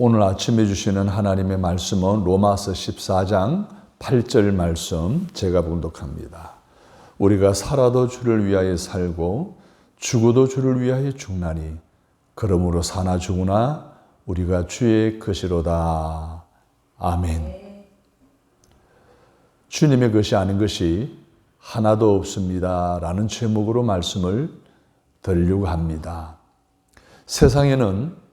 오늘 아침에 주시는 하나님의 말씀은 로마서 14장 8절 말씀 제가 봉독합니다. 우리가 살아도 주를 위하여 살고 죽어도 주를 위하여 죽나니 그러므로 사나 죽으나 우리가 주의 것이로다. 아멘. 주님의 것이 아닌 것이 하나도 없습니다 라는 제목으로 말씀을 드리려고 합니다. 세상에는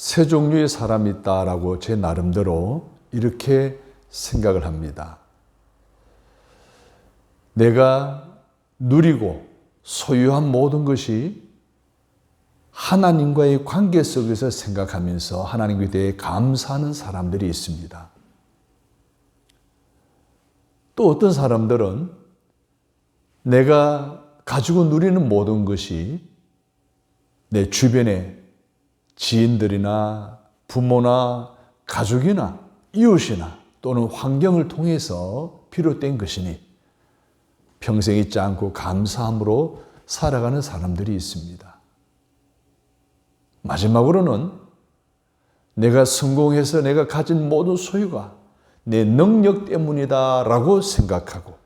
세 종류의 사람이 있다라고 제 나름대로 이렇게 생각을 합니다. 내가 누리고 소유한 모든 것이 하나님과의 관계 속에서 생각하면서 하나님에 대해 감사하는 사람들이 있습니다. 또 어떤 사람들은 내가 가지고 누리는 모든 것이 내 주변에 지인들이나 부모나 가족이나 이웃이나 또는 환경을 통해서 비롯된 것이니 평생 잊지 않고 감사함으로 살아가는 사람들이 있습니다. 마지막으로는 내가 성공해서 내가 가진 모든 소유가 내 능력 때문이다라고 생각하고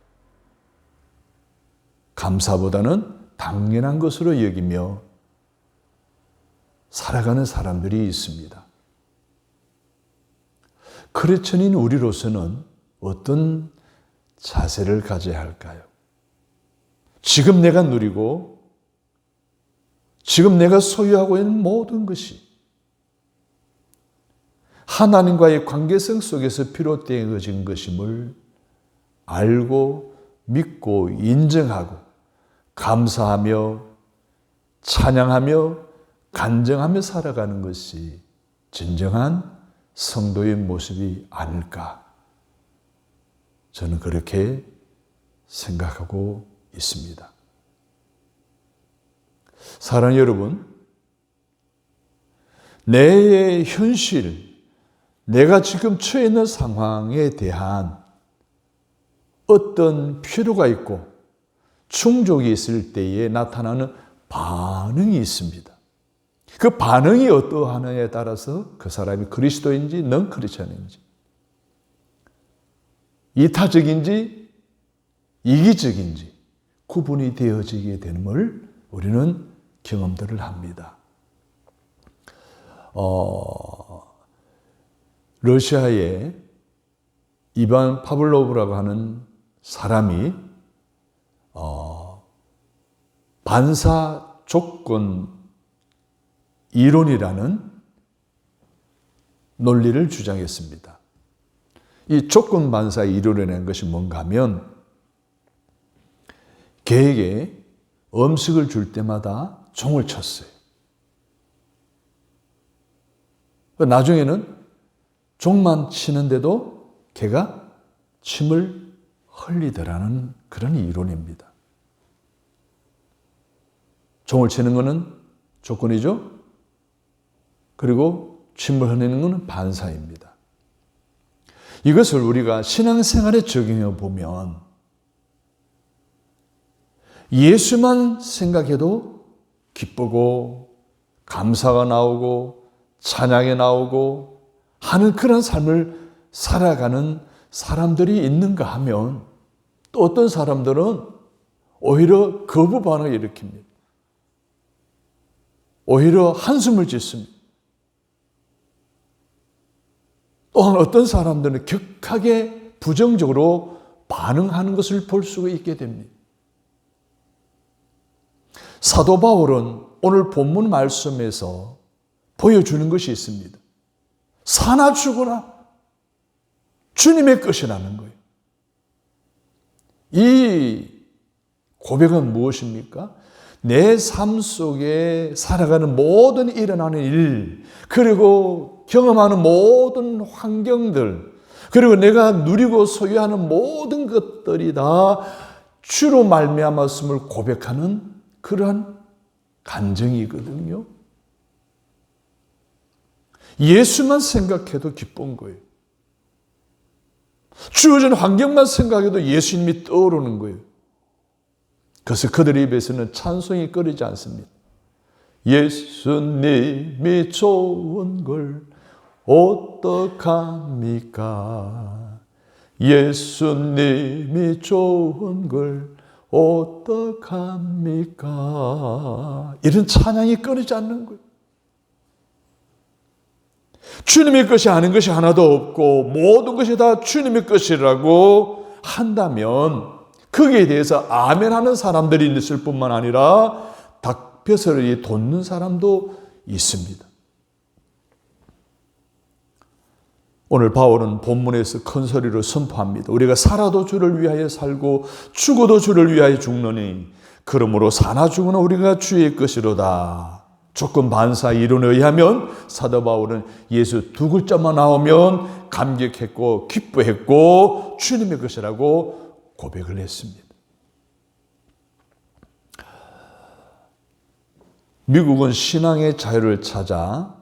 감사보다는 당연한 것으로 여기며 살아가는 사람들이 있습니다. 크리스천인 우리로서는 어떤 자세를 가져야 할까요? 지금 내가 누리고 지금 내가 소유하고 있는 모든 것이 하나님과의 관계성 속에서 비롯되어진 것임을 알고 믿고 인정하고 감사하며 찬양하며 간증하며 살아가는 것이 진정한 성도의 모습이 아닐까 저는 그렇게 생각하고 있습니다. 사랑하는 여러분, 내 현실, 내가 지금 처해 있는 상황에 대한 어떤 필요가 있고 충족이 있을 때에 나타나는 반응이 있습니다. 그 반응이 어떠하느냐에 따라서 그 사람이 그리스도인지 넌 크리스천인지 이타적인지 이기적인지 구분이 되어지게 되는걸 우리는 경험들을 합니다. 러시아의 이반 파블로브라고 하는 사람이 반사 조건 이론이라는 논리를 주장했습니다. 이 조건 반사 이론이라는 것이 뭔가 하면 개에게 음식을 줄 때마다 종을 쳤어요. 나중에는 종만 치는데도 개가 침을 흘리더라는 그런 이론입니다. 종을 치는 것은 조건이죠. 그리고 침을 흘리는 것은 반사입니다. 이것을 우리가 신앙생활에 적용해 보면 예수만 생각해도 기쁘고 감사가 나오고 찬양이 나오고 하는 그런 삶을 살아가는 사람들이 있는가 하면 또 어떤 사람들은 오히려 거부 반응을 일으킵니다. 오히려 한숨을 짓습니다. 또한 어떤 사람들은 격하게 부정적으로 반응하는 것을 볼 수가 있게 됩니다. 사도 바울은 오늘 본문 말씀에서 보여주는 것이 있습니다. 사나 죽으나 주님의 것이라는 거예요. 이 고백은 무엇입니까? 내 삶 속에 살아가는 모든 일어나는 일, 그리고 경험하는 모든 환경들, 그리고 내가 누리고 소유하는 모든 것들이 다 주로 말미암았음을 고백하는 그러한 간증이거든요. 예수만 생각해도 기쁜 거예요. 주어진 환경만 생각해도 예수님이 떠오르는 거예요. 그래서 그들의 입에서는 찬송이 끊이지 않습니다. 예수님이 좋은 걸 어떡합니까? 예수님이 좋은 걸 어떡합니까? 이런 찬양이 끊이지 않는 거예요. 주님의 것이 아닌 것이 하나도 없고 모든 것이 다 주님의 것이라고 한다면 거기에 대해서 아멘하는 사람들이 있을 뿐만 아니라 닭벼슬이 돋는 사람도 있습니다. 오늘 바울은 본문에서 큰 소리로 선포합니다. 우리가 살아도 주를 위하여 살고 죽어도 주를 위하여 죽노니 그러므로 사나 죽으나 우리가 주의 것이로다. 조건 반사 이론에 의하면 사도 바울은 예수 두 글자만 나오면 감격했고 기뻐했고 주님의 것이라고 고백을 했습니다. 미국은 신앙의 자유를 찾아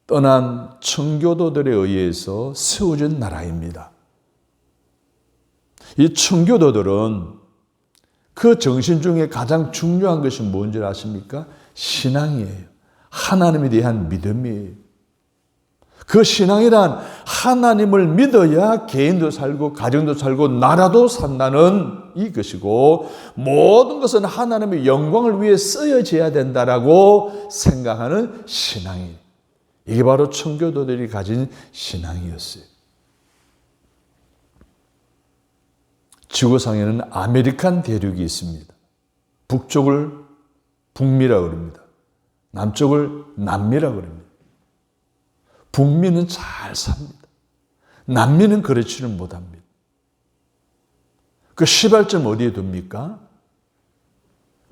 떠난 청교도들에 의해서 세워진 나라입니다. 이 청교도들은 그 정신 중에 가장 중요한 것이 뭔지 아십니까? 신앙이에요. 하나님에 대한 믿음이에요. 그 신앙이란 하나님을 믿어야 개인도 살고 가정도 살고 나라도 산다는 이것이고 모든 것은 하나님의 영광을 위해 쓰여져야 된다라고 생각하는 신앙이에요. 이게 바로 청교도들이 가진 신앙이었어요. 지구상에는 아메리칸 대륙이 있습니다. 북쪽을 북미라고 그럽니다. 남쪽을 남미라고 그럽니다. 북미는 잘 삽니다. 남미는 그렇지는 못합니다. 그 시발점 어디에 둡니까?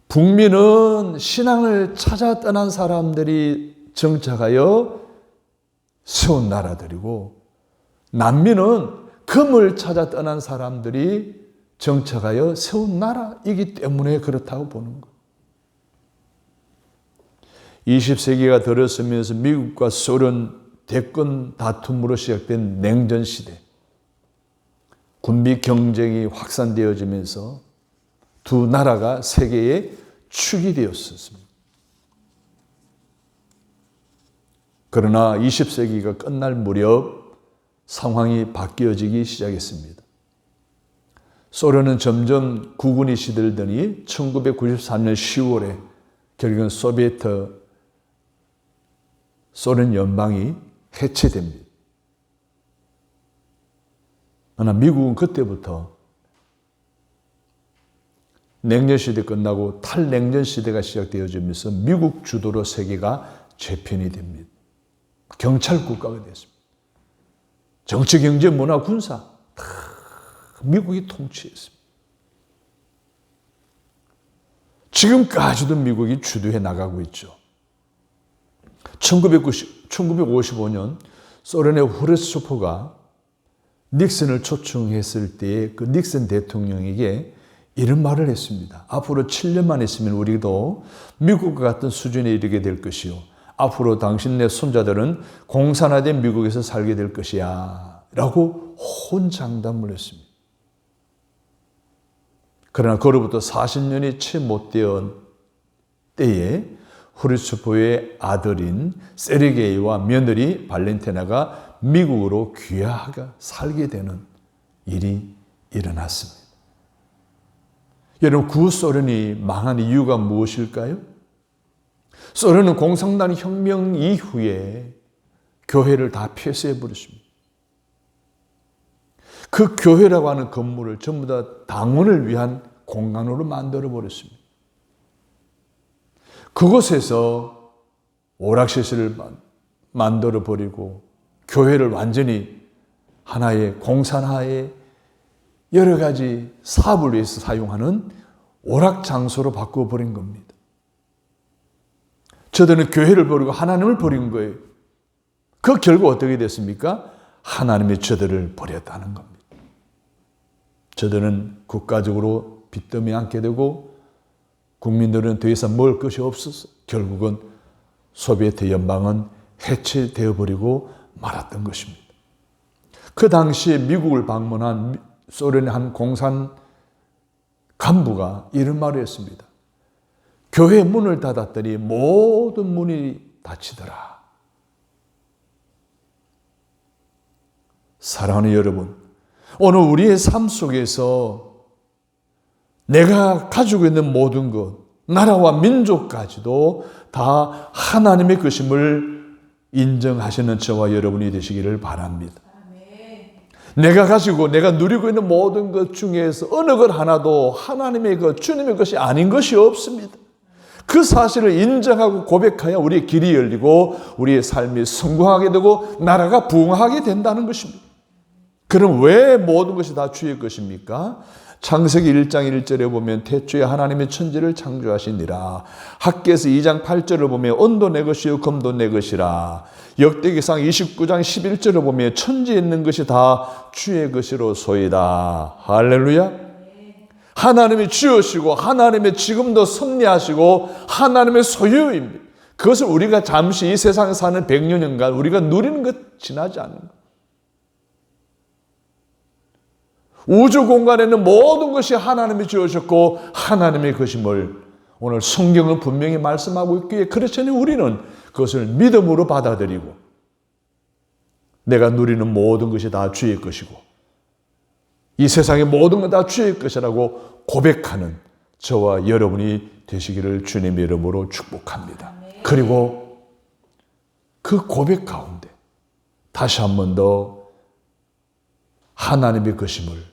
북미는 신앙을 찾아 떠난 사람들이 정착하여 세운 나라들이고 남미는 금을 찾아 떠난 사람들이 정착하여 세운 나라이기 때문에 그렇다고 보는 거예요. 20세기가 들어서면서 미국과 소련 대권 다툼으로 시작된 냉전시대, 군비 경쟁이 확산되어지면서 두 나라가 세계의 축이 되었습니다. 그러나 20세기가 끝날 무렵 상황이 바뀌어지기 시작했습니다. 소련은 점점 국군이 시들더니 1993년 10월에 결국은 소련 연방이 해체됩니다. 그러나 미국은 그때부터 냉전시대 끝나고 탈냉전시대가 시작되어지면서 미국 주도로 세계가 재편이 됩니다. 경찰 국가가 됐습니다. 정치, 경제, 문화, 군사 다 미국이 통치했습니다. 지금까지도 미국이 주도해 나가고 있죠. 1955년 소련의 후르츠초프가 닉슨을 초청했을 때 그 닉슨 대통령에게 이런 말을 했습니다. 앞으로 7년만 있으면 우리도 미국과 같은 수준에 이르게 될 것이요. 앞으로 당신네 손자들은 공산화된 미국에서 살게 될 것이야. 라고 혼장담을 했습니다. 그러나 그로부터 40년이 채 못되었 때에 후르츠초프의 아들인 세르게이와 며느리 발렌티나가 미국으로 귀화하여 살게 되는 일이 일어났습니다. 여러분, 구소련이 망한 이유가 무엇일까요? 소련은 공산당 혁명 이후에 교회를 다 폐쇄해 버렸습니다. 그 교회라고 하는 건물을 전부 다 당원을 위한 공간으로 만들어 버렸습니다. 그곳에서 오락시설을 만들어 버리고 교회를 완전히 하나의 공산화의 여러 가지 사업을 위해서 사용하는 오락 장소로 바꿔버린 겁니다. 저들은 교회를 버리고 하나님을 버린 거예요. 그 결과 어떻게 됐습니까? 하나님이 저들을 버렸다는 겁니다. 저들은 국가적으로 빚더미 안게 되고 국민들은 더 이상 먹을 것이 없어서 결국은 소비에트 연방은 해체되어 버리고 말았던 것입니다. 그 당시에 미국을 방문한 소련의 한 공산 간부가 이런 말을 했습니다. 교회 문을 닫았더니 모든 문이 닫히더라. 사랑하는 여러분, 오늘 우리의 삶 속에서 내가 가지고 있는 모든 것, 나라와 민족까지도 다 하나님의 것임을 인정하시는 저와 여러분이 되시기를 바랍니다. 내가 누리고 있는 모든 것 중에서 어느 것 하나도 하나님의 것, 주님의 것이 아닌 것이 없습니다. 그 사실을 인정하고 고백하여 우리의 길이 열리고 우리의 삶이 성공하게 되고 나라가 부흥하게 된다는 것입니다. 그럼 왜 모든 것이 다 주의 것입니까? 창세기 1장 1절에 보면 태초에 하나님의 천지를 창조하시니라. 학개서 2장 8절을 보면 언도 내 것이요 금도 내 것이라. 역대기상 29장 11절을 보면 천지에 있는 것이 다 주의 것이로소이다. 할렐루야. 하나님이 주시고 하나님의 지금도 섭리하시고 하나님의 소유입니다. 그것을 우리가 잠시 이 세상에 사는 100여 년간 우리가 누리는 것 지나지 않는 것. 우주 공간에는 모든 것이 하나님이 주셨고 하나님의 것임을 오늘 성경은 분명히 말씀하고 있기에 그렇잖니 우리는 그것을 믿음으로 받아들이고 내가 누리는 모든 것이 다 주의 것이고 이 세상의 모든 것 다 주의 것이라고 고백하는 저와 여러분이 되시기를 주님의 이름으로 축복합니다. 그리고 그 고백 가운데 다시 한 번 더 하나님의 것임을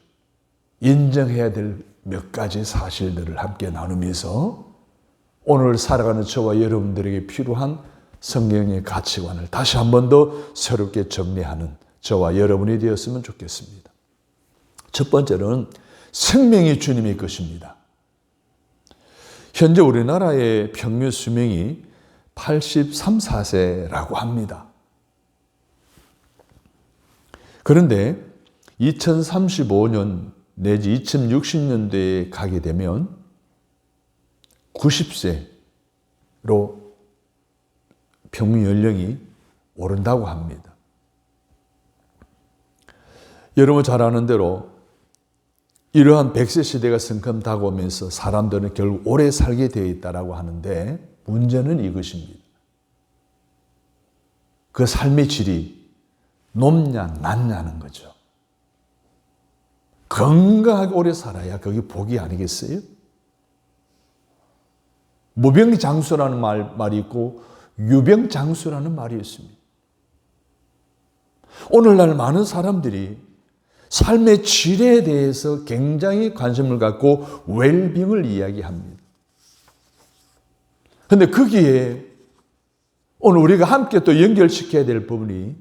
인정해야 될 몇 가지 사실들을 함께 나누면서 오늘 살아가는 저와 여러분들에게 필요한 성경의 가치관을 다시 한 번 더 새롭게 정리하는 저와 여러분이 되었으면 좋겠습니다. 첫 번째는 생명이 주님의 것입니다. 현재 우리나라의 평균 수명이 83, 4세라고 합니다. 그런데 2035년 내지 2060년대에 가게 되면 90세로 평균 연령이 오른다고 합니다. 여러분 잘 아는 대로 이러한 100세 시대가 성큼 다가오면서 사람들은 결국 오래 살게 되어 있다고 하는데 문제는 이것입니다. 그 삶의 질이 높냐 낮냐는 거죠. 건강하게 오래 살아야 그게 복이 아니겠어요? 무병장수라는 말이 있고 유병장수라는 말이 있습니다. 오늘날 많은 사람들이 삶의 질에 대해서 굉장히 관심을 갖고 웰빙을 이야기합니다. 그런데 거기에 오늘 우리가 함께 또 연결시켜야 될 부분이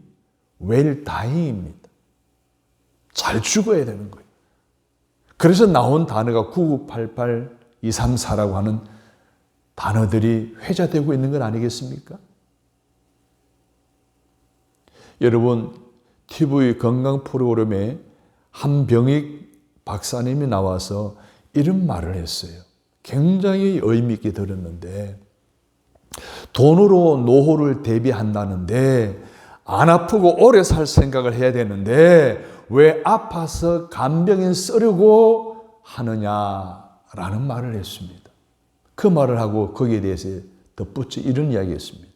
웰다잉입니다. 잘 죽어야 되는 거예요. 그래서 나온 단어가 9988, 234라고 하는 단어들이 회자되고 있는 건 아니겠습니까? 여러분, TV 건강 프로그램에 한병익 박사님이 나와서 이런 말을 했어요. 굉장히 의미 있게 들었는데 돈으로 노후를 대비한다는데 안 아프고 오래 살 생각을 해야 되는데 왜 아파서 간병인 쓰려고 하느냐라는 말을 했습니다. 그 말을 하고 거기에 대해서 덧붙여 이런 이야기했습니다.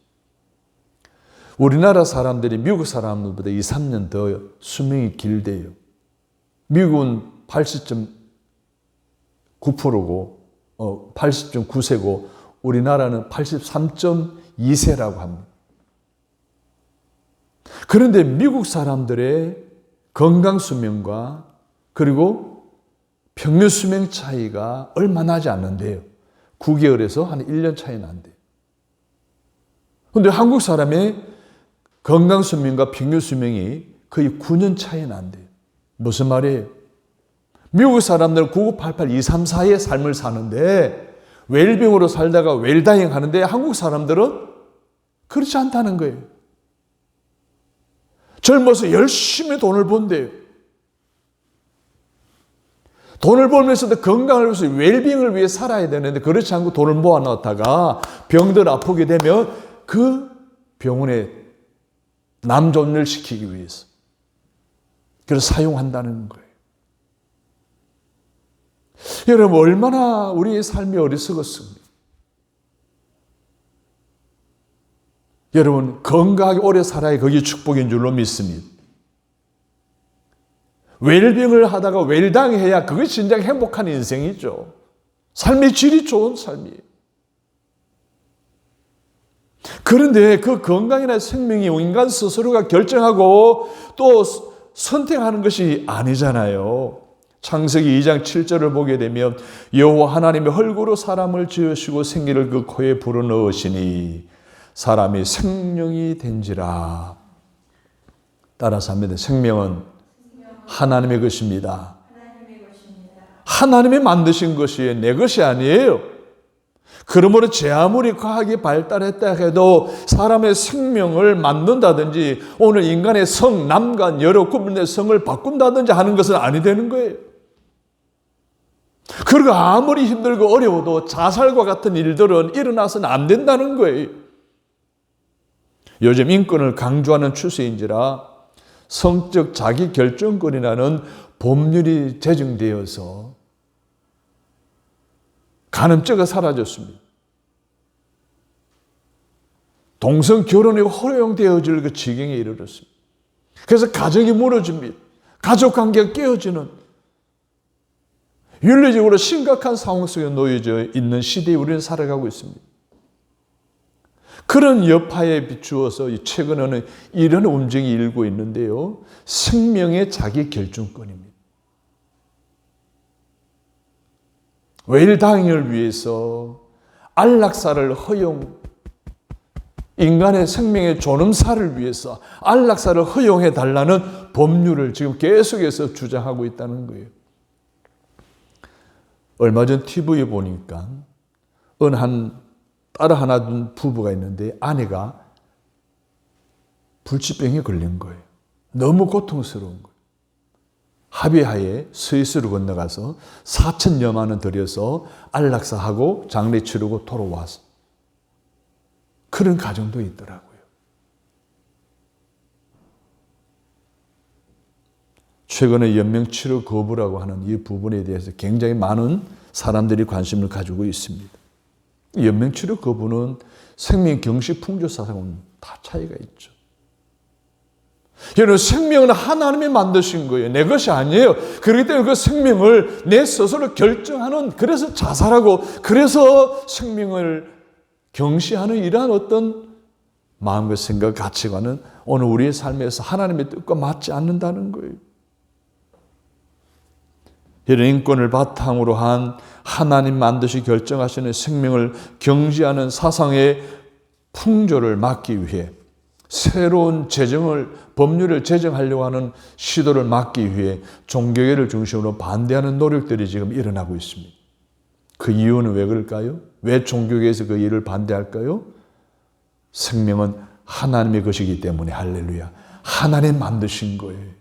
우리나라 사람들이 미국 사람들보다 2, 3년 더 수명이 길대요. 미국은 80.9%고 80.9세고 우리나라는 83.2세라고 합니다. 그런데 미국 사람들의 건강 수명과 그리고 평균 수명 차이가 얼마 나지 않는데요. 9개월에서 한 1년 차이 난대요. 그런데 한국 사람의 건강 수명과 평균 수명이 거의 9년 차이 난대요. 무슨 말이에요? 미국 사람들은 9988, 234의 삶을 사는데 웰빙으로 살다가 웰다잉 하는데 한국 사람들은 그렇지 않다는 거예요. 젊어서 열심히 돈을 번대요. 돈을 벌면서도 건강을 위해서 웰빙을 위해 살아야 되는데 그렇지 않고 돈을 모아놨다가 병들 아프게 되면 그 병원에 남존을 시키기 위해서 그래서 사용한다는 거예요. 여러분 얼마나 우리의 삶이 어리석었습니까? 여러분 건강하게 오래 살아야 그게 축복인 줄로 믿습니다. 웰빙을 하다가 웰당해야 그것이 진정 행복한 인생이죠. 삶의 질이 좋은 삶이에요. 그런데 그 건강이나 생명이 인간 스스로가 결정하고 또 선택하는 것이 아니잖아요. 창세기 2장 7절을 보게 되면 여호와 하나님의 흙으로 사람을 지으시고 생기를 그 코에 불어넣으시니 사람이 생명이 된지라. 따라서 합니다. 생명은 하나님의 것입니다. 하나님이 만드신 것이에요. 내 것이 아니에요. 그러므로 제 아무리 과학이 발달했다 해도 사람의 생명을 만든다든지 오늘 인간의 성, 남간 여러 구분의 성을 바꾼다든지 하는 것은 아니 되는 거예요. 그리고 아무리 힘들고 어려워도 자살과 같은 일들은 일어나서는 안 된다는 거예요. 요즘 인권을 강조하는 추세인지라 성적 자기결정권이라는 법률이 제정되어서 간음죄가 사라졌습니다. 동성 결혼이 허용되어질 그 지경에 이르렀습니다. 그래서 가정이 무너집니다. 가족관계가 깨어지는 윤리적으로 심각한 상황 속에 놓여져 있는 시대에 우리는 살아가고 있습니다. 그런 여파에 비추어서 최근에는 이런 움직임이 일고 있는데요. 생명의 자기결정권입니다. 웰당을 위해서 안락사를 허용, 인간의 생명의 존엄사를 위해서 안락사를 허용해 달라는 법률을 지금 계속해서 주장하고 있다는 거예요. 얼마 전 TV에 보니까 어느 딸 하나 둔 부부가 있는데 아내가 불치병에 걸린 거예요. 너무 고통스러운 거예요. 합의하에 스위스로 건너가서 4천여만 원 들여서 안락사하고 장례 치르고 돌아와서 그런 가정도 있더라고요. 최근에 연명치료 거부라고 하는 이 부분에 대해서 굉장히 많은 사람들이 관심을 가지고 있습니다. 연명치료 거부는 생명경시 풍조사상은 다 차이가 있죠. 여러분, 생명은 하나님이 만드신 거예요. 내 것이 아니에요. 그렇기 때문에 그 생명을 내 스스로 결정하는, 그래서 자살하고 그래서 생명을 경시하는 이러한 어떤 마음과 생각, 가치관은 오늘 우리의 삶에서 하나님의 뜻과 맞지 않는다는 거예요. 이런 인권을 바탕으로 한 하나님 만드시 결정하시는 생명을 경시하는 사상의 풍조를 막기 위해 새로운 법률을 제정하려고 하는 시도를 막기 위해 종교계를 중심으로 반대하는 노력들이 지금 일어나고 있습니다. 그 이유는 왜 그럴까요? 왜 종교계에서 그 일을 반대할까요? 생명은 하나님의 것이기 때문에. 할렐루야. 하나님 만드신 거예요.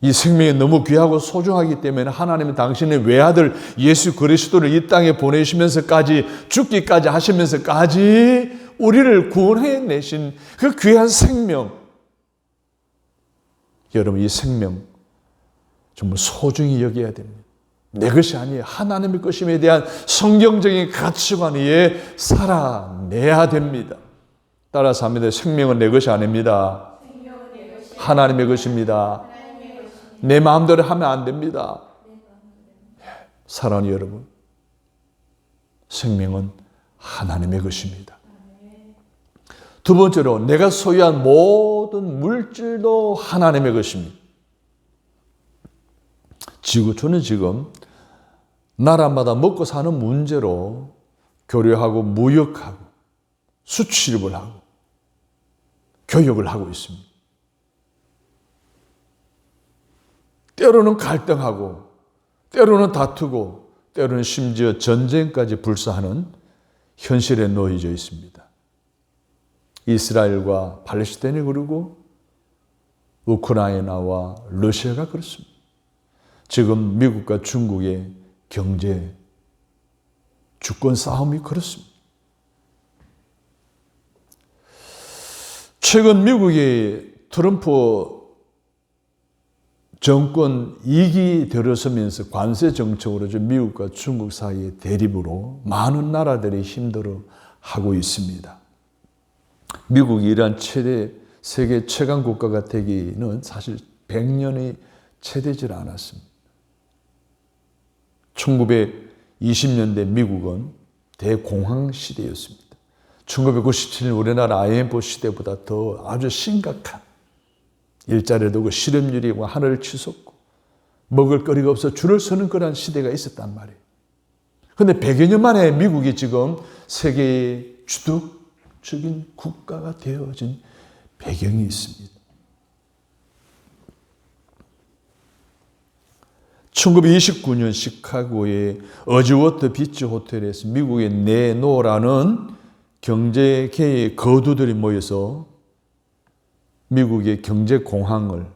이 생명이 너무 귀하고 소중하기 때문에 하나님은 당신의 외아들 예수 그리스도를 이 땅에 보내시면서까지, 죽기까지 하시면서까지 우리를 구원해내신 그 귀한 생명, 여러분 이 생명 정말 소중히 여겨야 됩니다. 내 것이 아니에요. 하나님의 것임에 대한 성경적인 가치관 위에 살아내야 됩니다. 따라서 합니다. 생명은 내 것이 아닙니다. 하나님의 것입니다. 내 마음대로 하면 안 됩니다. 사랑하는 여러분, 생명은 하나님의 것입니다. 두 번째로 내가 소유한 모든 물질도 하나님의 것입니다. 저는 지금 나라마다 먹고 사는 문제로 교류하고 무역하고 수출입을 하고 교역을 하고 있습니다. 때로는 갈등하고 때로는 다투고 때로는 심지어 전쟁까지 불사하는 현실에 놓여져 있습니다. 이스라엘과 팔레스타인이 그러고 우크라이나와 러시아가 그렇습니다. 지금 미국과 중국의 경제, 주권 싸움이 그렇습니다. 최근 미국의 트럼프 정권 2기 들어서면서 관세 정책으로 미국과 중국 사이의 대립으로 많은 나라들이 힘들어하고 있습니다. 미국이 이러한 세계 최강 국가가 되기는 사실 100년이 채 되질 않았습니다. 1920년대 미국은 대공황 시대였습니다. 1997년 우리나라 IMF 시대보다 더 아주 심각한 일자리를 두고 실업률이 하늘을 치솟고 먹을 거리가 없어 줄을 서는 그런 시대가 있었단 말이에요. 그런데 100여 년 만에 미국이 지금 세계의 주도적인 국가가 되어진 배경이 있습니다. 1929년 시카고의 어즈워트 비치 호텔에서 미국의 네노라는 경제계의 거두들이 모여서 미국의 경제 공황을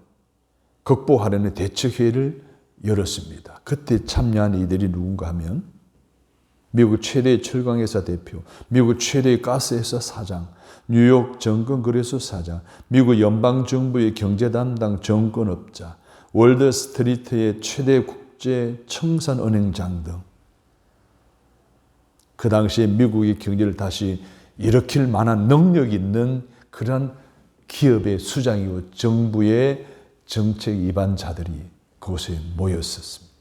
극복하려는 대책회의를 열었습니다. 그때 참여한 이들이 누군가 하면 미국 최대의 철강회사 대표, 미국 최대의 가스회사 사장, 뉴욕 정권거래소 사장, 미국 연방정부의 경제 담당 정권업자, 월드스트리트의 최대 국제 청산은행장 등 그 당시에 미국의 경제를 다시 일으킬 만한 능력이 있는 그런 기업의 수장이고 정부의 정책 위반자들이 그곳에 모였었습니다.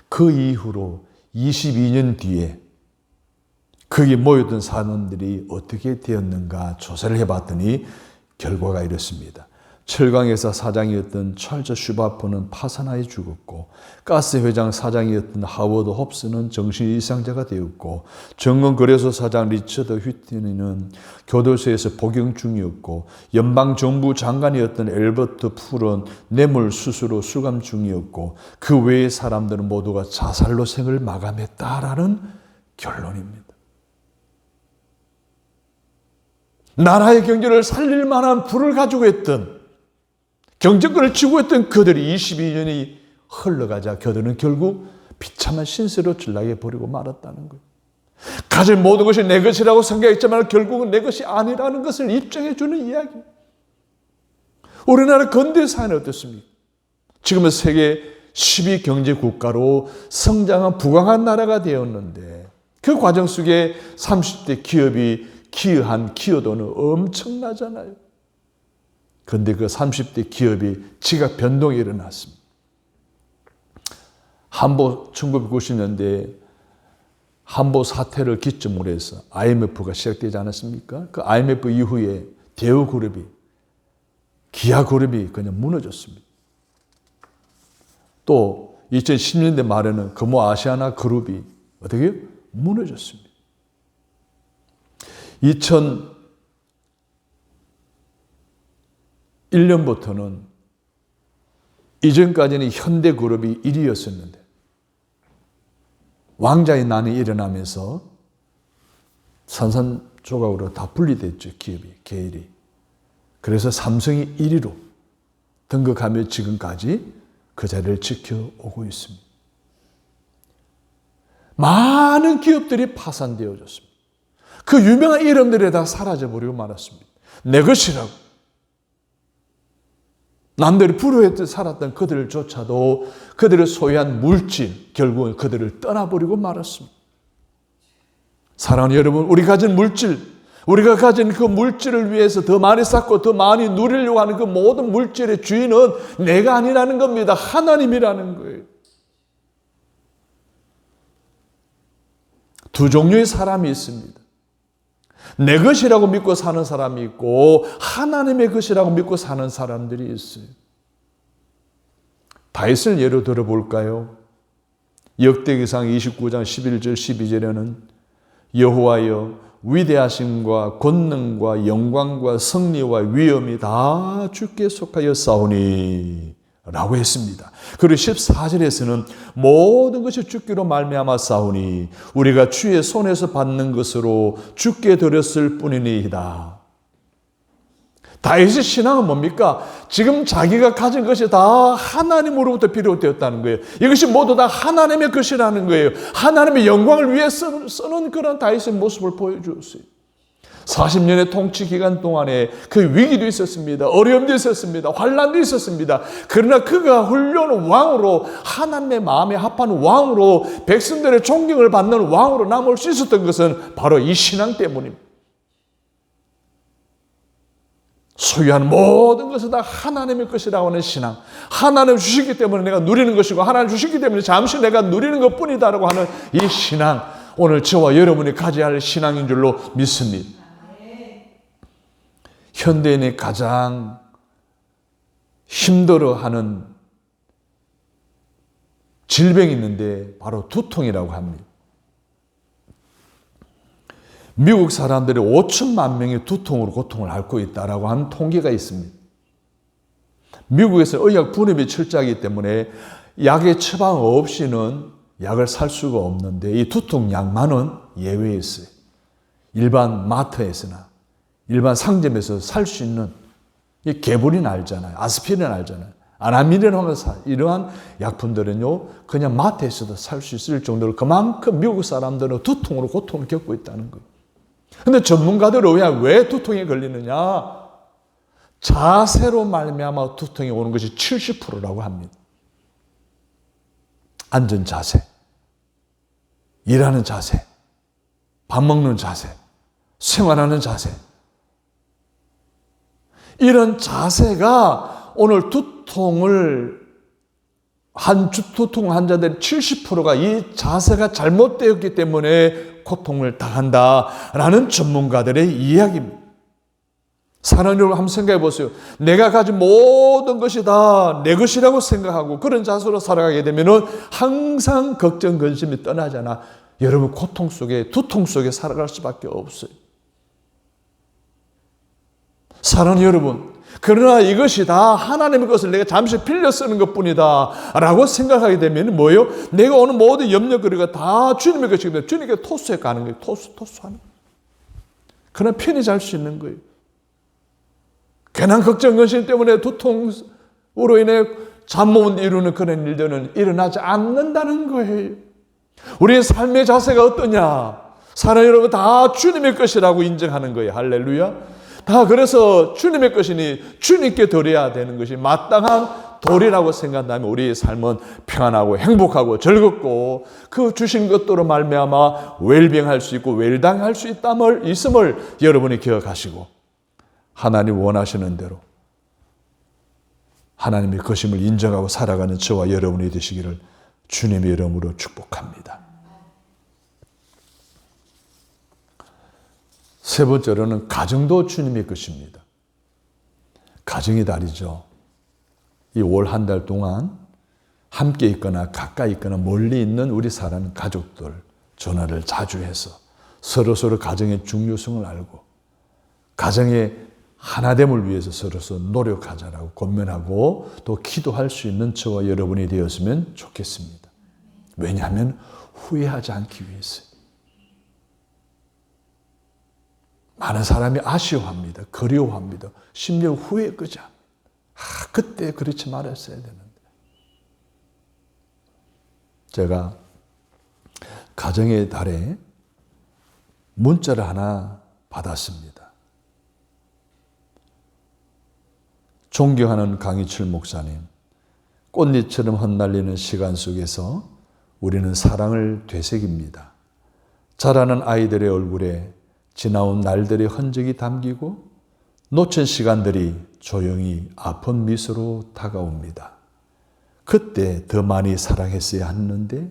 그 이후로 22년 뒤에 거기 모였던 사람들이 어떻게 되었는가 조사를 해봤더니 결과가 이렇습니다. 철강회사 사장이었던 찰스 슈바프는 파산하여 죽었고, 가스 회장 사장이었던 하워드 홉스는 정신이상자가 되었고, 정권거래소 사장 리처드 휘트니는 교도소에서 복용 중이었고, 연방정부 장관이었던 엘버트 풀은 뇌물수수로 수감 중이었고, 그 외의 사람들은 모두가 자살로 생을 마감했다라는 결론입니다. 나라의 경제를 살릴 만한 부를 가지고 있던, 경제권을 쥐고 있던 그들이 22년이 흘러가자 그들은 결국 비참한 신세로 전락해 버리고 말았다는 거예요. 가진 모든 것이 내 것이라고 생각했지만 결국은 내 것이 아니라는 것을 입증해 주는 이야기입니다. 우리나라 근대 사회는 어떻습니까? 지금은 세계 10위 경제 국가로 성장한 부강한 나라가 되었는데 그 과정 속에 30대 기업이 기여한 기여도는 엄청나잖아요. 그런데 그 30대 기업이 지각 변동이 일어났습니다. 한보 1990년대에 한보 사태를 기점으로 해서 IMF가 시작되지 않았습니까? 그 IMF 이후에 대우그룹이, 기아그룹이 그냥 무너졌습니다. 또 2010년대 말에는 금호 아시아나 그룹이 어떻게 해요? 무너졌습니다. 2001년부터는 이전까지는 현대그룹이 1위였었는데 왕자의 난이 일어나면서 산산조각으로 다 분리됐죠. 기업이, 계열이. 그래서 삼성이 1위로 등극하며 지금까지 그 자리를 지켜오고 있습니다. 많은 기업들이 파산되어졌습니다. 그 유명한 이름들이 다 사라져버리고 말았습니다. 내 것이라고. 남들이 부러워했던 살았던 그들조차도 그들의 소유한 물질, 결국은 그들을 떠나버리고 말았습니다. 사랑하는 여러분, 우리 가진 물질, 우리가 가진 그 물질을 위해서 더 많이 쌓고 더 많이 누리려고 하는 그 모든 물질의 주인은 내가 아니라는 겁니다. 하나님이라는 거예요. 두 종류의 사람이 있습니다. 내 것이라고 믿고 사는 사람이 있고 하나님의 것이라고 믿고 사는 사람들이 있어요. 다윗을 예로 들어볼까요? 역대기상 29장 11절 12절에는 여호와여 위대하심과 권능과 영광과 승리와 위엄이 다 주께 속하여 싸우니 라고 했습니다. 그리고 14절에서는 모든 것이 주께로 말미암아 싸우니 우리가 주의 손에서 받는 것으로 주께 드렸을 뿐이니이다. 다윗의 신앙은 뭡니까? 지금 자기가 가진 것이 다 하나님으로부터 비롯되었다는 거예요. 이것이 모두 다 하나님의 것이라는 거예요. 하나님의 영광을 위해 쓰는 그런 다윗의 모습을 보여주었어요. 40년의 통치 기간 동안에 그 위기도 있었습니다. 어려움도 있었습니다. 환난도 있었습니다. 그러나 그가 훌륭한 왕으로, 하나님의 마음에 합한 왕으로, 백성들의 존경을 받는 왕으로 남을 수 있었던 것은 바로 이 신앙 때문입니다. 소유하는 모든 것은 다 하나님의 것이라고 하는 신앙. 하나님 주시기 때문에 내가 누리는 것이고 하나님 주시기 때문에 잠시 내가 누리는 것뿐이다라고 하는 이 신앙, 오늘 저와 여러분이 가져야 할 신앙인 줄로 믿습니다. 현대인이 가장 힘들어하는 질병이 있는데 바로 두통이라고 합니다. 미국 사람들이 5천만 명이 두통으로 고통을 앓고 있다라고 하는 통계가 있습니다. 미국에서 의학 분업이 철저하기 때문에 약의 처방 없이는 약을 살 수가 없는데 이 두통약만은 예외였어요. 일반 마트에서나 일반 상점에서 살 수 있는 이 개불린 알잖아요. 아스피린 알잖아요. 아나미린 하면서 이러한 약품들은요 그냥 마트에서도 살 수 있을 정도로 그만큼 미국 사람들은 두통으로 고통을 겪고 있다는 거예요. 그런데 전문가들은 왜 두통에 걸리느냐? 자세로 말미암아 두통이 오는 것이 70%라고 합니다. 앉은 자세, 일하는 자세, 밥 먹는 자세, 생활하는 자세. 이런 자세가 오늘 두통 환자들 70%가 이 자세가 잘못되었기 때문에 고통을 당한다라는 전문가들의 이야기입니다. 사랑하는 여러분, 한번 생각해 보세요. 내가 가진 모든 것이 다 내 것이라고 생각하고 그런 자세로 살아가게 되면 항상 걱정, 근심이 떠나잖아. 여러분 고통 속에, 두통 속에 살아갈 수밖에 없어요. 사랑하는 여러분, 그러나 이것이 다 하나님의 것을 내가 잠시 빌려 쓰는 것뿐이다 라고 생각하게 되면 뭐예요? 내가 오는 모든 염려거리가 다 주님의 것이기 때문에 주님께 토스해 가는 거예요. 토스하는 거예요. 그러나 편히 잘 수 있는 거예요. 괜한 걱정, 근심 때문에 두통으로 인해 잠 못 이루는 그런 일들은 일어나지 않는다는 거예요. 우리의 삶의 자세가 어떠냐? 사랑하는 여러분, 다 주님의 것이라고 인정하는 거예요. 할렐루야. 다 그래서 주님의 것이니 주님께 드려야 되는 것이 마땅한 도리라고 생각한다면 우리의 삶은 평안하고 행복하고 즐겁고 그 주신 것들로 말미암아 웰빙할 수 있고 웰당할 수 있음을 여러분이 기억하시고 하나님 원하시는 대로 하나님의 것임을 인정하고 살아가는 저와 여러분이 되시기를 주님의 이름으로 축복합니다. 세 번째로는 가정도 주님의 것입니다. 가정이 다르죠. 이 올 한 달 동안 함께 있거나 가까이 있거나 멀리 있는 우리 사랑하는 가족들 전화를 자주 해서 서로 가정의 중요성을 알고 가정의 하나됨을 위해서 서로 노력하자라고 권면하고 또 기도할 수 있는 저와 여러분이 되었으면 좋겠습니다. 왜냐하면 후회하지 않기 위해서요. 많은 사람이 아쉬워합니다. 그리워합니다. 심지어 후회까지 합니다. 그때 그렇지 말았어야 되는데. 제가 가정의 달에 문자를 하나 받았습니다. 존경하는 강희철 목사님, 꽃잎처럼 흩날리는 시간 속에서 우리는 사랑을 되새깁니다. 자라는 아이들의 얼굴에 지나온 날들의 흔적이 담기고 놓친 시간들이 조용히 아픈 미소로 다가옵니다. 그때 더 많이 사랑했어야 했는데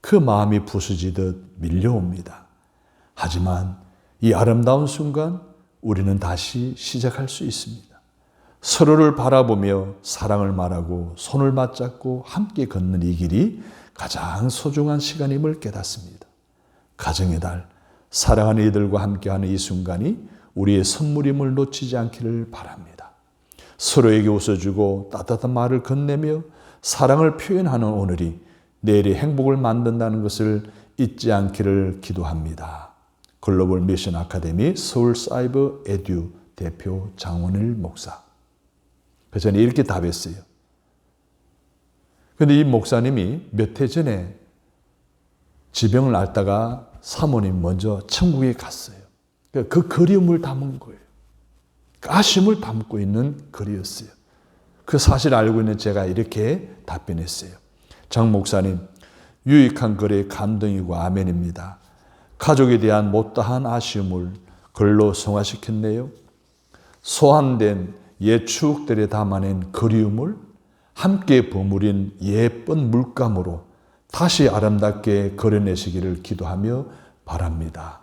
그 마음이 부서지듯 밀려옵니다. 하지만 이 아름다운 순간 우리는 다시 시작할 수 있습니다. 서로를 바라보며 사랑을 말하고 손을 맞잡고 함께 걷는 이 길이 가장 소중한 시간임을 깨닫습니다. 가정의 달, 사랑하는 이들과 함께하는 이 순간이 우리의 선물임을 놓치지 않기를 바랍니다. 서로에게 웃어주고 따뜻한 말을 건네며 사랑을 표현하는 오늘이 내일의 행복을 만든다는 것을 잊지 않기를 기도합니다. 글로벌 미션 아카데미 서울 사이버 에듀 대표 장원일 목사. 그래서 저는 이렇게 답했어요. 그런데 이 목사님이 몇 해 전에 지병을 앓다가 사모님 먼저 천국에 갔어요. 그 그리움을 담은 거예요. 그 아쉬움을 담고 있는 글이었어요. 그 사실을 알고 있는 제가 이렇게 답변했어요. 장 목사님, 유익한 글의 감동이고 아멘입니다. 가족에 대한 못다한 아쉬움을 글로 성화시켰네요. 소환된 옛 추억들에 담아낸 그리움을 함께 버무린 예쁜 물감으로 다시 아름답게 그려내시기를 기도하며 바랍니다.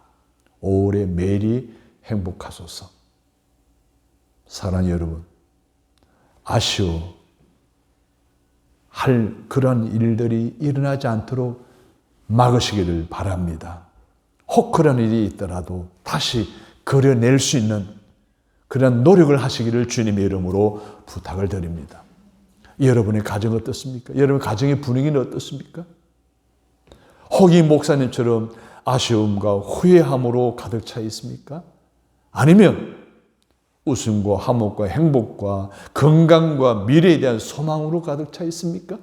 올해 매일이 행복하소서. 사랑하는 여러분, 아쉬워 할 그런 일들이 일어나지 않도록 막으시기를 바랍니다. 혹 그런 일이 있더라도 다시 그려낼 수 있는 그런 노력을 하시기를 주님의 이름으로 부탁을 드립니다. 여러분의 가정 어떻습니까? 여러분 가정의 분위기는 어떻습니까? 혹이 목사님처럼 아쉬움과 후회함으로 가득 차 있습니까? 아니면 웃음과 화목과 행복과 건강과 미래에 대한 소망으로 가득 차 있습니까?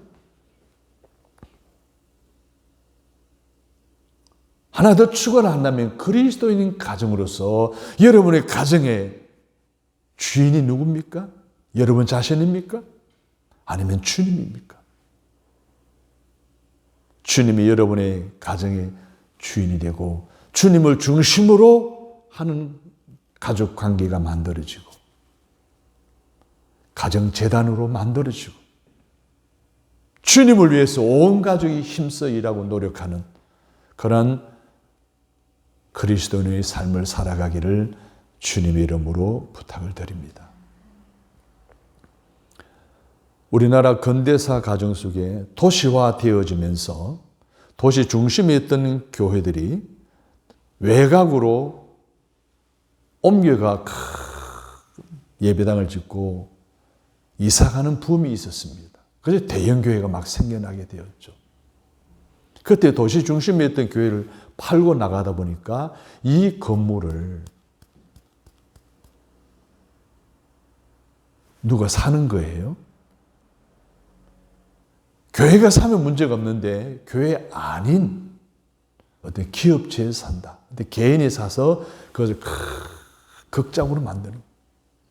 하나 더 추가를 한다면 그리스도인 가정으로서 여러분의 가정의 주인이 누굽니까? 여러분 자신입니까? 아니면 주님입니까? 주님이 여러분의 가정의 주인이 되고 주님을 중심으로 하는 가족 관계가 만들어지고 가정재단으로 만들어지고 주님을 위해서 온 가족이 힘써 일하고 노력하는 그런 그리스도인의 삶을 살아가기를 주님의 이름으로 부탁을 드립니다. 우리나라 근대사 가정 속에 도시화되어지면서 도시 중심에 있던 교회들이 외곽으로 옮겨가 큰 예배당을 짓고 이사가는 붐이 있었습니다. 그래서 대형 교회가 막 생겨나게 되었죠. 그때 도시 중심에 있던 교회를 팔고 나가다 보니까 이 건물을 누가 사는 거예요? 교회가 사면 문제가 없는데 교회 아닌 어떤 기업체에 산다. 근데 개인이 사서 그것을 극장으로 만드는 거,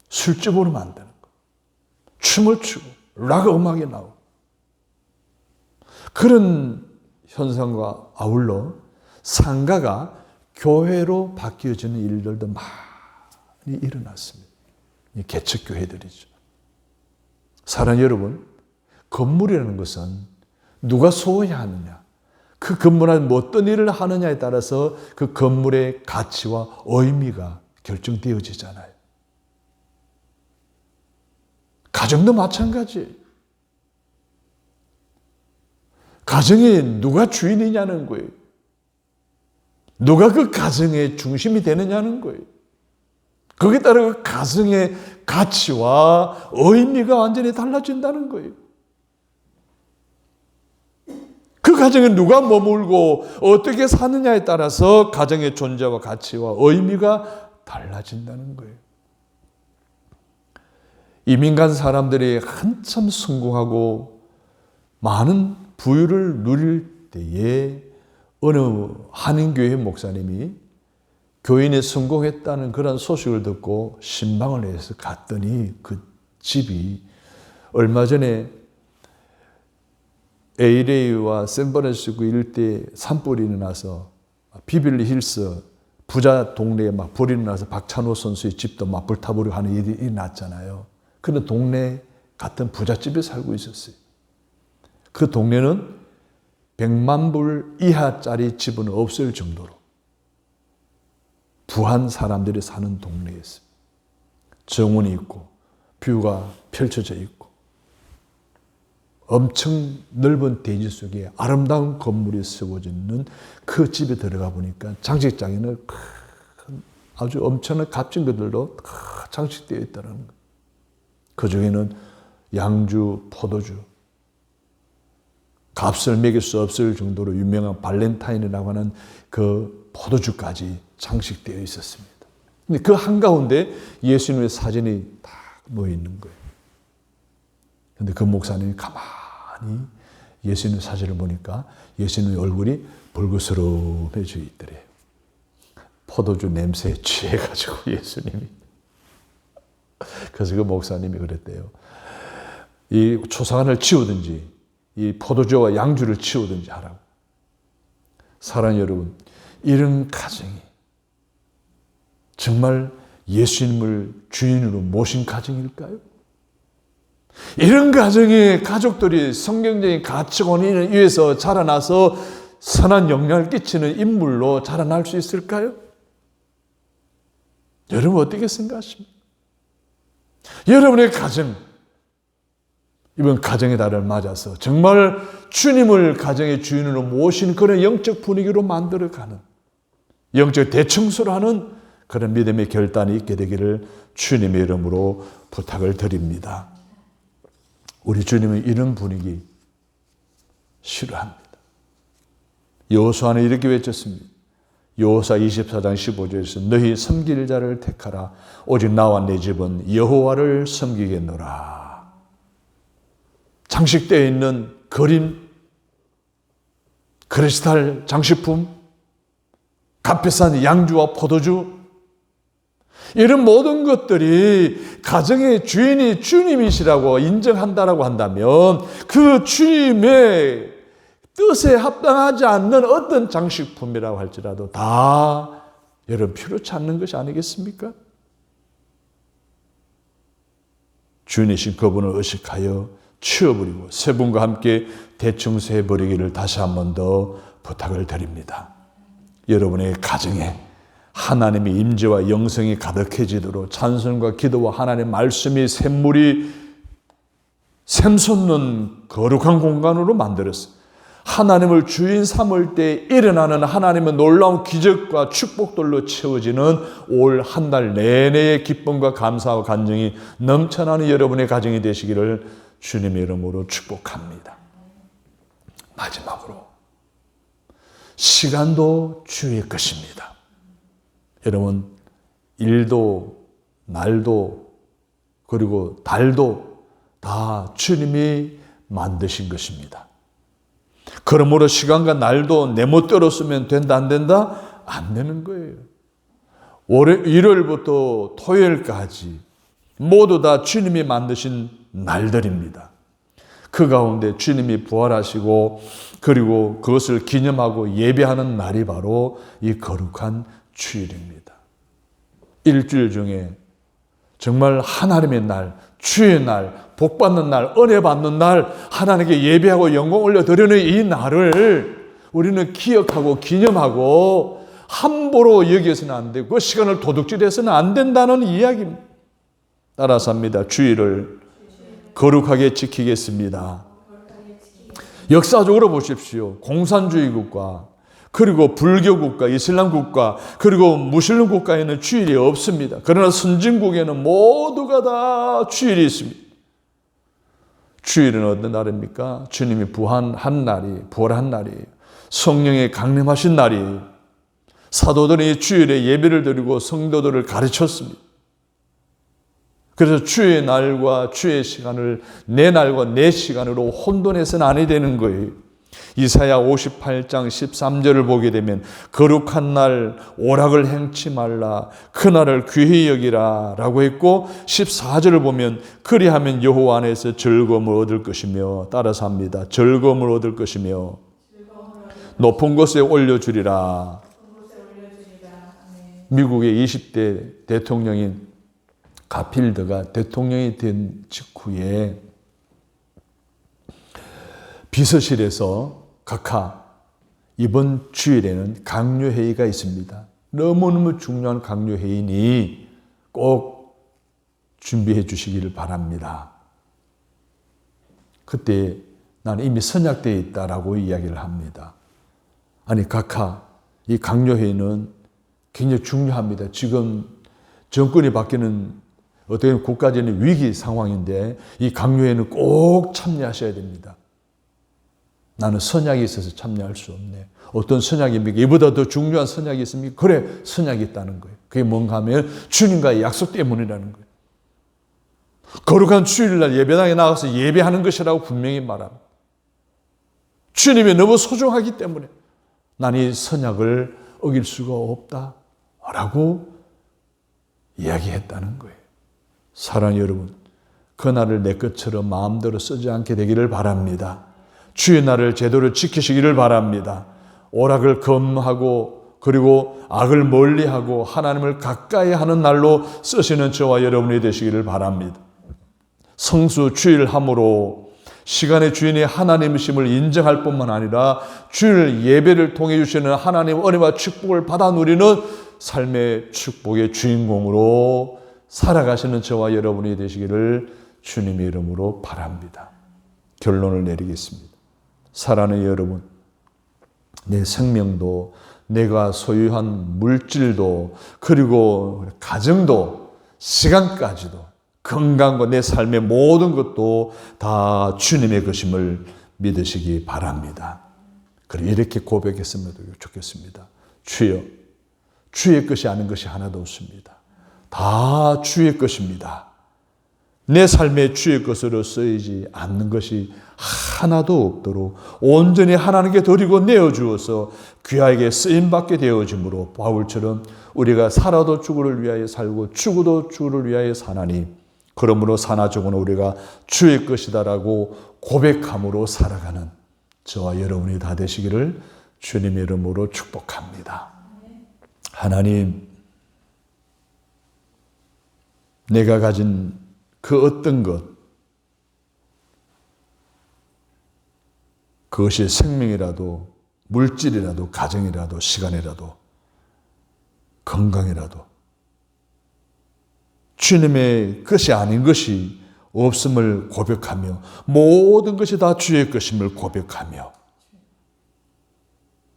술집으로 만드는 거, 춤을 추고 락 음악이 나오고 그런 현상과 아울러 상가가 교회로 바뀌어지는 일들도 많이 일어났습니다. 이 개척교회들이죠. 사랑하는 여러분, 건물이라는 것은 누가 소유하느냐, 그 건물 안에 어떤 일을 하느냐에 따라서 그 건물의 가치와 의미가 결정되어지잖아요. 가정도 마찬가지. 가정에 누가 주인이냐는 거예요. 누가 그 가정의 중심이 되느냐는 거예요. 거기에 따라 그 가정의 가치와 의미가 완전히 달라진다는 거예요. 그 가정에 누가 머물고 어떻게 사느냐에 따라서 가정의 존재와 가치와 의미가 달라진다는 거예요. 이민 간 사람들이 한참 성공하고 많은 부유를 누릴 때에 어느 한인교회 목사님이 교인이 성공했다는 그런 소식을 듣고 신방을 해서 갔더니 그 집이 얼마 전에 LA와 샌프란시스코 일대에 산불이 일어나서 비빌리 힐스 부자 동네에 막 불이 일어나서 박찬호 선수의 집도 막 불타버리고 하는 일이 일어났잖아요. 그런 동네 같은 부잣집에 살고 있었어요. 그 동네는 100만 불 이하짜리 집은 없을 정도로 부한 사람들이 사는 동네였어요. 정원이 있고 뷰가 펼쳐져 있고 엄청 넓은 대지 속에 아름다운 건물이 세워져 있는 그 집에 들어가 보니까 장식장에는 큰 아주 엄청난 값진 것들로 장식되어 있다는 거예요. 그 중에는 양주, 포도주, 값을 매길 수 없을 정도로 유명한 발렌타인이라고 하는 그 포도주까지 장식되어 있었습니다. 근데 그 한가운데 예수님의 사진이 딱 놓여 있는 거예요. 근데 그 목사님이 가만히 예수님 사진을 보니까 예수님의 얼굴이 벌거스름해져 있더래요. 포도주 냄새에 취해가지고 예수님이. 그래서 그 목사님이 그랬대요. 이 초상화를 치우든지 이 포도주와 양주를 치우든지 하라고. 사랑하는 여러분, 이런 가정이 정말 예수님을 주인으로 모신 가정일까요? 이런 가정의 가족들이 성경적인 가치관을 위해서 자라나서 선한 영향을 끼치는 인물로 자라날 수 있을까요? 여러분 어떻게 생각하십니까? 여러분의 가정, 이번 가정의 달을 맞아서 정말 주님을 가정의 주인으로 모신 그런 영적 분위기로 만들어가는, 영적 대청소를 하는 그런 믿음의 결단이 있게 되기를 주님의 이름으로 부탁을 드립니다. 우리 주님은 이런 분위기 싫어합니다. 여호수아는 이렇게 외쳤습니다. 여호수아 24장 15절에서 너희 섬길 자를 택하라. 오직 나와 내 집은 여호와를 섬기겠노라. 장식대에 있는 그림, 크리스탈 장식품, 값비싼 양주와 포도주, 이런 모든 것들이 가정의 주인이 주님이시라고 인정한다라고 한다면 그 주님의 뜻에 합당하지 않는 어떤 장식품이라고 할지라도 다 여러분 필요치 않는 것이 아니겠습니까? 주인이신 그분을 의식하여 치워버리고 세 분과 함께 대청소해버리기를 다시 한 번 더 부탁을 드립니다. 여러분의 가정에 하나님의 임재와 영성이 가득해지도록 찬송과 기도와 하나님의 말씀이 샘물이 샘솟는 거룩한 공간으로 만들었어요. 하나님을 주인 삼을 때 일어나는 하나님의 놀라운 기적과 축복들로 채워지는 올 한 달 내내의 기쁨과 감사와 간증이 넘쳐나는 여러분의 가정이 되시기를 주님의 이름으로 축복합니다. 마지막으로 시간도 주의 것입니다. 여러분, 일도 날도 그리고 달도 다 주님이 만드신 것입니다. 그러므로 시간과 날도 내 멋대로 쓰면 된다 안 된다? 안 되는 거예요. 일요일부터 토요일까지 모두 다 주님이 만드신 날들입니다. 그 가운데 주님이 부활하시고 그리고 그것을 기념하고 예배하는 날이 바로 이 거룩한 주일입니다. 일주일 중에 정말 하나님의 날, 주의 날, 복받는 날, 은혜 받는 날, 하나님께 예배하고 영광 올려드리는 이 날을 우리는 기억하고 기념하고 함부로 여기서는 안 되고 그 시간을 도둑질해서는 안 된다는 이야기입니다. 따라서 합니다. 주일을 거룩하게 지키겠습니다. 역사적으로 보십시오. 공산주의 국가, 그리고 불교 국가, 이슬람 국가, 그리고 무슬림 국가에는 주일이 없습니다. 그러나 선진국에는 모두가 다 주일이 있습니다. 주일은 어떤 날입니까? 주님이 부활한 날이에요. 성령이 강림하신 날이에요. 사도들이 주일에 예배를 드리고 성도들을 가르쳤습니다. 그래서 주의 날과 주의 시간을 내 날과 내 시간으로 혼돈해서는 아니 되는 거예요. 이사야 58장 13절을 보게 되면 거룩한 날 오락을 행치 말라 그날을 귀히 여기라 라고 했고 14절을 보면 그리하면 여호와 안에서 즐거움을 얻을 것이며 따라서 합니다. 즐거움을 얻을 것이며 높은 곳에 올려주리라. 미국의 20대 대통령인 가필드가 대통령이 된 직후에 비서실에서 각하 이번 주일에는 강요회의가 있습니다. 너무너무 중요한 강요회의니 꼭 준비해 주시기를 바랍니다. 그때 나는 이미 선약되어 있다라고 이야기를 합니다. 아니 각하 이 강요회의는 굉장히 중요합니다. 지금 정권이 바뀌는 어떻게 보면 국가적인 위기 상황인데 이 강요회의는 꼭 참여하셔야 됩니다. 나는 선약이 있어서 참여할 수 없네. 어떤 선약입니까? 이보다 더 중요한 선약이 있습니까? 그래, 선약이 있다는 거예요. 그게 뭔가 하면 주님과의 약속 때문이라는 거예요. 거룩한 주일날 예배당에 나가서 예배하는 것이라고 분명히 말합니다. 주님이 너무 소중하기 때문에 나는 이 선약을 어길 수가 없다라고 이야기했다는 거예요. 사랑하는 여러분, 그날을 내 것처럼 마음대로 쓰지 않게 되기를 바랍니다. 주의 날을 제대로 지키시기를 바랍니다. 오락을 금하고 그리고 악을 멀리하고 하나님을 가까이 하는 날로 쓰시는 저와 여러분이 되시기를 바랍니다. 성수 주일함으로 시간의 주인이 하나님이심을 인정할 뿐만 아니라 주일 예배를 통해 주시는 하나님의 은혜와 축복을 받아 누리는 삶의 축복의 주인공으로 살아가시는 저와 여러분이 되시기를 주님의 이름으로 바랍니다. 결론을 내리겠습니다. 사랑하는 여러분, 내 생명도 내가 소유한 물질도 그리고 가정도 시간까지도 건강과 내 삶의 모든 것도 다 주님의 것임을 믿으시기 바랍니다. 그리고 이렇게 고백했으면 좋겠습니다. 주여, 주의 것이 아닌 것이 하나도 없습니다. 다 주의 것입니다. 내 삶에 주의 것으로 쓰이지 않는 것이 하나도 없도록 온전히 하나님께 드리고 내어주어서 귀하게 쓰임받게 되어지므로 바울처럼 우리가 살아도 주를 위하여 살고 죽어도 주를 위하여 사나니 그러므로 사나 죽어는 우리가 주의 것이다라고 고백함으로 살아가는 저와 여러분이 다 되시기를 주님의 이름으로 축복합니다. 하나님, 내가 가진 그 어떤 것, 그것이 생명이라도 물질이라도 가정이라도 시간이라도 건강이라도 주님의 것이 아닌 것이 없음을 고백하며 모든 것이 다 주의 것임을 고백하며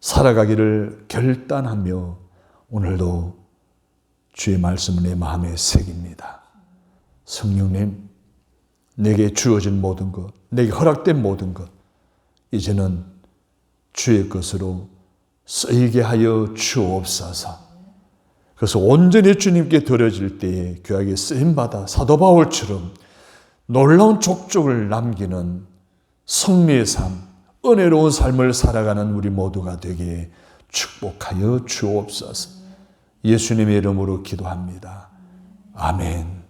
살아가기를 결단하며 오늘도 주의 말씀을 내 마음에 새깁니다. 성령님, 내게 주어진 모든 것, 내게 허락된 모든 것, 이제는 주의 것으로 쓰이게 하여 주옵소서. 그래서 온전히 주님께 드려질 때에 귀하게 쓰임받아 사도 바울처럼 놀라운 족적을 남기는 승리의 삶, 은혜로운 삶을 살아가는 우리 모두가 되게 축복하여 주옵소서. 예수님의 이름으로 기도합니다. 아멘.